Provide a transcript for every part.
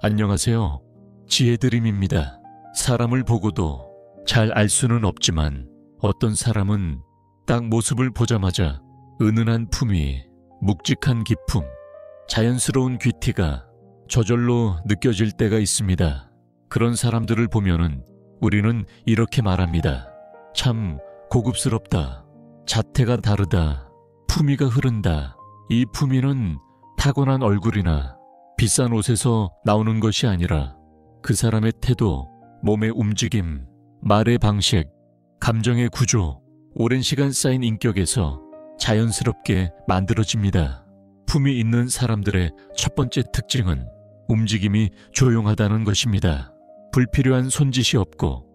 안녕하세요. 지혜드림입니다. 사람을 보고도 잘 알 수는 없지만 어떤 사람은 딱 모습을 보자마자 은은한 품위, 묵직한 기품, 자연스러운 귀티가 저절로 느껴질 때가 있습니다. 그런 사람들을 보면은 우리는 이렇게 말합니다. 참 고급스럽다. 자태가 다르다. 품위가 흐른다. 이 품위는 타고난 얼굴이나 비싼 옷에서 나오는 것이 아니라 그 사람의 태도, 몸의 움직임, 말의 방식, 감정의 구조, 오랜 시간 쌓인 인격에서 자연스럽게 만들어집니다. 품이 있는 사람들의 첫 번째 특징은 움직임이 조용하다는 것입니다. 불필요한 손짓이 없고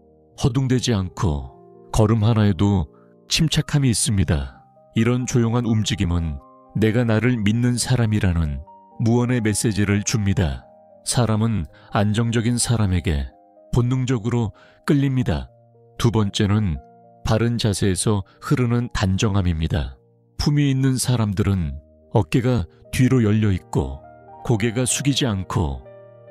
허둥대지 않고 걸음 하나에도 침착함이 있습니다. 이런 조용한 움직임은 내가 나를 믿는 사람이라는 무언의 메시지를 줍니다. 사람은 안정적인 사람에게 본능적으로 끌립니다. 두 번째는 바른 자세에서 흐르는 단정함입니다. 품이 있는 사람들은 어깨가 뒤로 열려 있고 고개가 숙이지 않고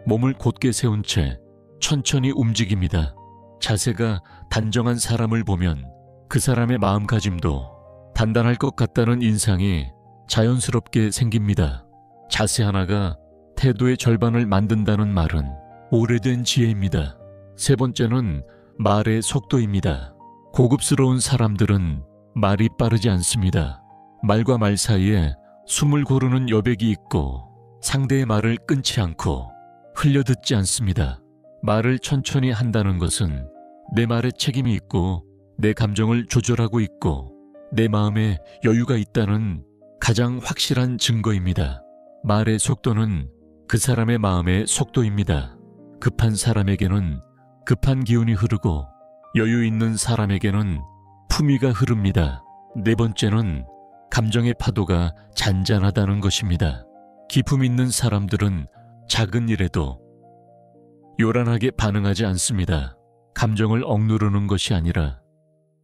몸을 곧게 세운 채 천천히 움직입니다. 자세가 단정한 사람을 보면 그 사람의 마음가짐도 단단할 것 같다는 인상이 자연스럽게 생깁니다. 자세 하나가 태도의 절반을 만든다는 말은 오래된 지혜입니다. 세 번째는 말의 속도입니다. 고급스러운 사람들은 말이 빠르지 않습니다. 말과 말 사이에 숨을 고르는 여백이 있고 상대의 말을 끊지 않고 흘려듣지 않습니다. 말을 천천히 한다는 것은 내 말에 책임이 있고 내 감정을 조절하고 있고 내 마음에 여유가 있다는 가장 확실한 증거입니다. 말의 속도는 그 사람의 마음의 속도입니다. 급한 사람에게는 급한 기운이 흐르고 여유 있는 사람에게는 품위가 흐릅니다. 네 번째는 감정의 파도가 잔잔하다는 것입니다. 기품 있는 사람들은 작은 일에도 요란하게 반응하지 않습니다. 감정을 억누르는 것이 아니라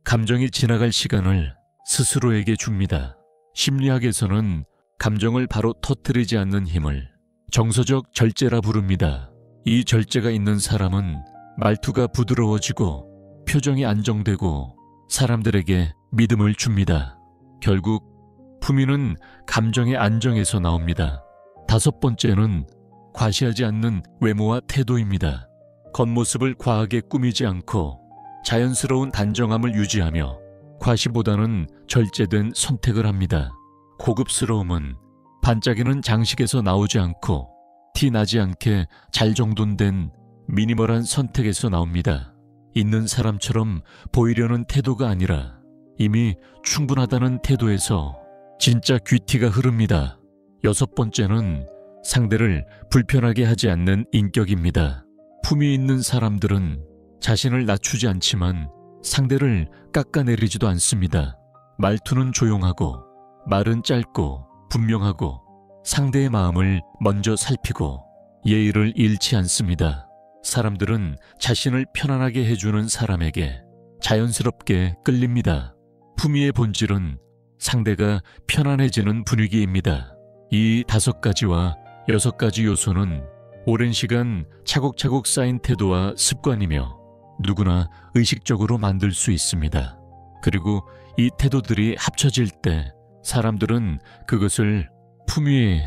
감정이 지나갈 시간을 스스로에게 줍니다. 심리학에서는 감정을 바로 터뜨리지 않는 힘을 정서적 절제라 부릅니다. 이 절제가 있는 사람은 말투가 부드러워지고 표정이 안정되고 사람들에게 믿음을 줍니다. 결국 품위는 감정의 안정에서 나옵니다. 다섯 번째는 과시하지 않는 외모와 태도입니다. 겉모습을 과하게 꾸미지 않고 자연스러운 단정함을 유지하며 과시보다는 절제된 선택을 합니다. 고급스러움은 반짝이는 장식에서 나오지 않고 티 나지 않게 잘 정돈된 미니멀한 선택에서 나옵니다. 있는 사람처럼 보이려는 태도가 아니라 이미 충분하다는 태도에서 진짜 귀티가 흐릅니다. 여섯 번째는 상대를 불편하게 하지 않는 인격입니다. 품위 있는 사람들은 자신을 낮추지 않지만 상대를 깎아내리지도 않습니다. 말투는 조용하고 말은 짧고 분명하고 상대의 마음을 먼저 살피고 예의를 잃지 않습니다. 사람들은 자신을 편안하게 해주는 사람에게 자연스럽게 끌립니다. 품위의 본질은 상대가 편안해지는 분위기입니다. 이 5가지와 6가지 요소는 오랜 시간 차곡차곡 쌓인 태도와 습관이며 누구나 의식적으로 만들 수 있습니다. 그리고 이 태도들이 합쳐질 때 사람들은 그것을 품위,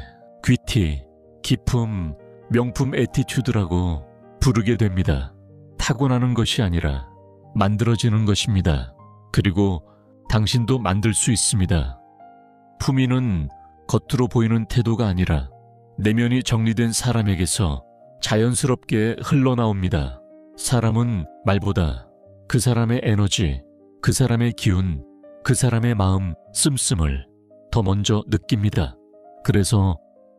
귀티, 기품, 명품 애티튜드라고 부르게 됩니다. 타고나는 것이 아니라 만들어지는 것입니다. 그리고 당신도 만들 수 있습니다. 품위는 겉으로 보이는 태도가 아니라 내면이 정리된 사람에게서 자연스럽게 흘러나옵니다. 사람은 말보다 그 사람의 에너지, 그 사람의 기운, 그 사람의 마음, 씀씀을 더 먼저 느낍니다. 그래서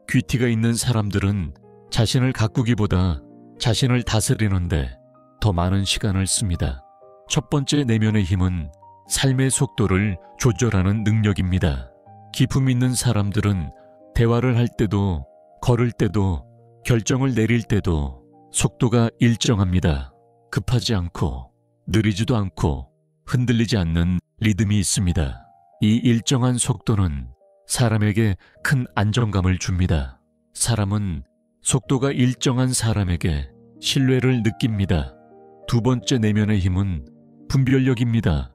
귀티가 있는 사람들은 자신을 가꾸기보다 자신을 다스리는데 더 많은 시간을 씁니다. 첫 번째 내면의 힘은 삶의 속도를 조절하는 능력입니다. 기품 있는 사람들은 대화를 할 때도 걸을 때도 결정을 내릴 때도 속도가 일정합니다. 급하지 않고 느리지도 않고 흔들리지 않는 리듬이 있습니다. 이 일정한 속도는 사람에게 큰 안정감을 줍니다. 사람은 속도가 일정한 사람에게 신뢰를 느낍니다. 두 번째 내면의 힘은 분별력입니다.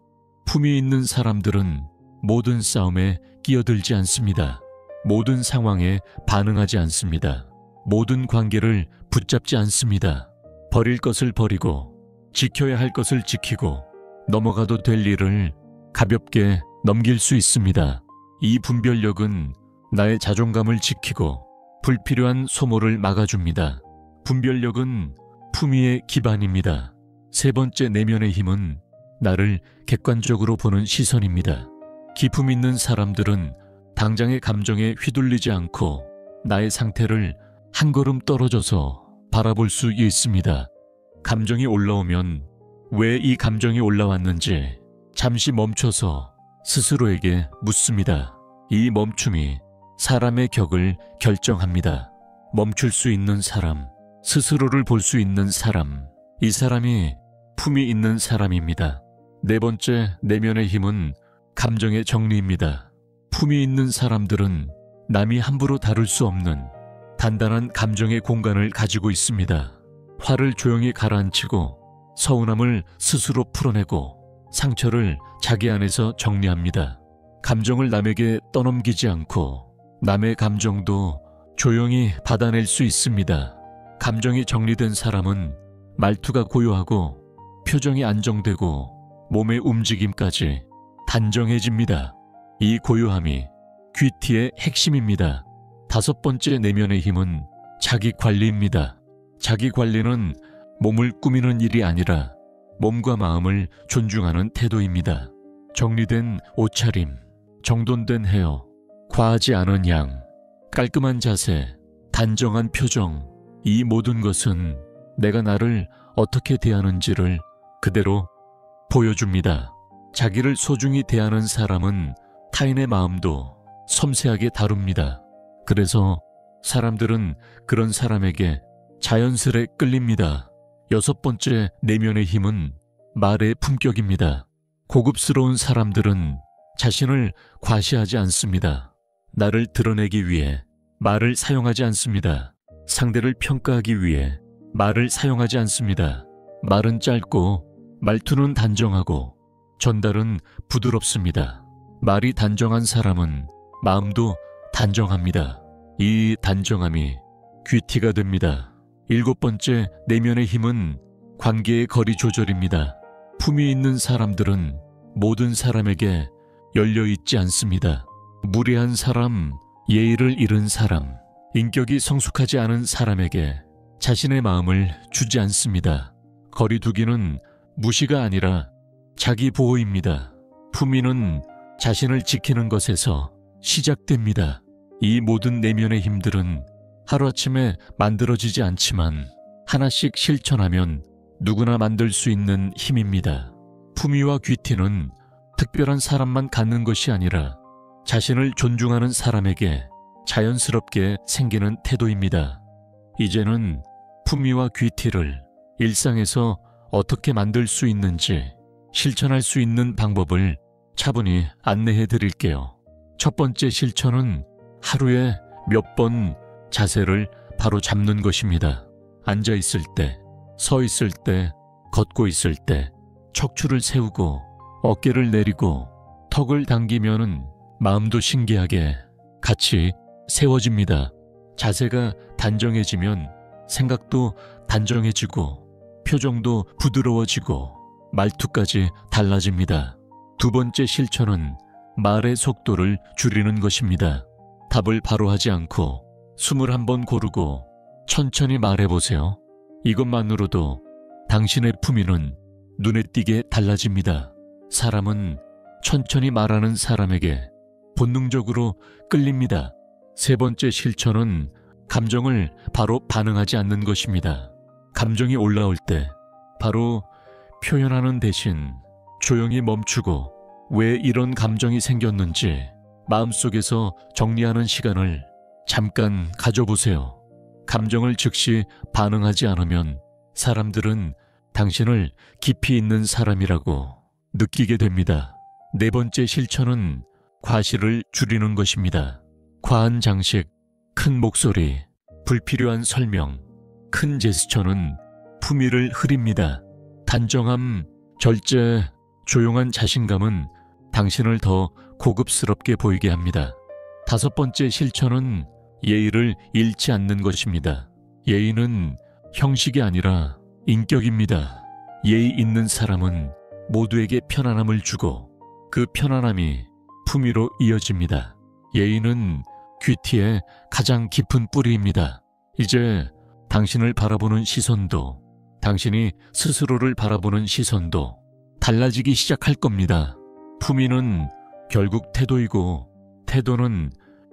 품위 있는 사람들은 모든 싸움에 끼어들지 않습니다. 모든 상황에 반응하지 않습니다. 모든 관계를 붙잡지 않습니다. 버릴 것을 버리고 지켜야 할 것을 지키고 넘어가도 될 일을 가볍게 넘길 수 있습니다. 이 분별력은 나의 자존감을 지키고 불필요한 소모를 막아줍니다. 분별력은 품위의 기반입니다. 세 번째 내면의 힘은 나를 객관적으로 보는 시선입니다. 기품 있는 사람들은 당장의 감정에 휘둘리지 않고 나의 상태를 한 걸음 떨어져서 바라볼 수 있습니다. 감정이 올라오면 왜 이 감정이 올라왔는지 잠시 멈춰서 스스로에게 묻습니다. 이 멈춤이 사람의 격을 결정합니다. 멈출 수 있는 사람, 스스로를 볼 수 있는 사람, 이 사람이 품이 있는 사람입니다. 네 번째 내면의 힘은 감정의 정리입니다. 품이 있는 사람들은 남이 함부로 다룰 수 없는 단단한 감정의 공간을 가지고 있습니다. 화를 조용히 가라앉히고 서운함을 스스로 풀어내고 상처를 자기 안에서 정리합니다. 감정을 남에게 떠넘기지 않고 남의 감정도 조용히 받아낼 수 있습니다. 감정이 정리된 사람은 말투가 고요하고 표정이 안정되고 몸의 움직임까지 단정해집니다. 이 고요함이 귀티의 핵심입니다. 다섯 번째 내면의 힘은 자기 관리입니다. 자기 관리는 몸을 꾸미는 일이 아니라 몸과 마음을 존중하는 태도입니다. 정리된 옷차림, 정돈된 헤어, 과하지 않은 양, 깔끔한 자세, 단정한 표정, 이 모든 것은 내가 나를 어떻게 대하는지를 그대로 보여줍니다. 자기를 소중히 대하는 사람은 타인의 마음도 섬세하게 다룹니다. 그래서 사람들은 그런 사람에게 자연스레 끌립니다. 여섯 번째 내면의 힘은 말의 품격입니다. 고급스러운 사람들은 자신을 과시하지 않습니다. 나를 드러내기 위해 말을 사용하지 않습니다. 상대를 평가하기 위해 말을 사용하지 않습니다. 말은 짧고 말투는 단정하고 전달은 부드럽습니다. 말이 단정한 사람은 마음도 단정합니다. 이 단정함이 귀티가 됩니다. 일곱 번째 내면의 힘은 관계의 거리 조절입니다. 품위 있는 사람들은 모든 사람에게 열려 있지 않습니다. 무례한 사람, 예의를 잃은 사람, 인격이 성숙하지 않은 사람에게 자신의 마음을 주지 않습니다. 거리 두기는 무시가 아니라 자기 보호입니다. 품위는 자신을 지키는 것에서 시작됩니다. 이 모든 내면의 힘들은 하루아침에 만들어지지 않지만 하나씩 실천하면 누구나 만들 수 있는 힘입니다. 품위와 귀티는 특별한 사람만 갖는 것이 아니라 자신을 존중하는 사람에게 자연스럽게 생기는 태도입니다. 이제는 품위와 귀티를 일상에서 어떻게 만들 수 있는지 실천할 수 있는 방법을 차분히 안내해 드릴게요. 첫 번째 실천은 하루에 몇 번 자세를 바로 잡는 것입니다. 앉아 있을 때, 서 있을 때, 걷고 있을 때 척추를 세우고 어깨를 내리고 턱을 당기면은 마음도 신기하게 같이 세워집니다. 자세가 단정해지면 생각도 단정해지고 표정도 부드러워지고 말투까지 달라집니다. 두 번째 실천은 말의 속도를 줄이는 것입니다. 답을 바로 하지 않고 숨을 한번 고르고 천천히 말해보세요. 이것만으로도 당신의 품위는 눈에 띄게 달라집니다. 사람은 천천히 말하는 사람에게 본능적으로 끌립니다. 세 번째 실천은 감정을 바로 반응하지 않는 것입니다. 감정이 올라올 때 바로 표현하는 대신 조용히 멈추고 왜 이런 감정이 생겼는지 마음속에서 정리하는 시간을 잠깐 가져보세요. 감정을 즉시 반응하지 않으면 사람들은 당신을 깊이 있는 사람이라고 느끼게 됩니다. 네 번째 실천은 과시를 줄이는 것입니다. 과한 장식, 큰 목소리, 불필요한 설명, 큰 제스처는 품위를 흐립니다. 단정함, 절제, 조용한 자신감은 당신을 더 고급스럽게 보이게 합니다. 5번째 실천은 예의를 잃지 않는 것입니다. 예의는 형식이 아니라 인격입니다. 예의 있는 사람은 모두에게 편안함을 주고 그 편안함이 품위로 이어집니다. 예의는 귀티의 가장 깊은 뿌리입니다. 이제 당신을 바라보는 시선도, 당신이 스스로를 바라보는 시선도 달라지기 시작할 겁니다. 품위는 결국 태도이고 태도는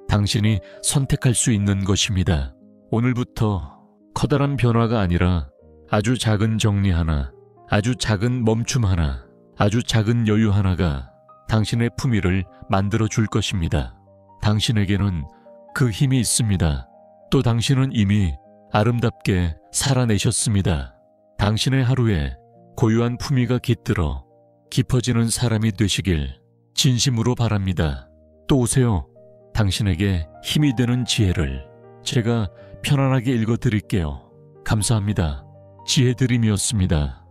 당신이 선택할 수 있는 것입니다. 오늘부터 커다란 변화가 아니라 아주 작은 정리 하나, 아주 작은 멈춤 하나, 아주 작은 여유 하나가 당신의 품위를 만들어 줄 것입니다. 당신에게는 그 힘이 있습니다. 또 당신은 이미 아름답게 살아내셨습니다. 당신의 하루에 고유한 품위가 깃들어 깊어지는 사람이 되시길 진심으로 바랍니다. 또 오세요. 당신에게 힘이 되는 지혜를 제가 편안하게 읽어드릴게요. 감사합니다. 지혜드림이었습니다.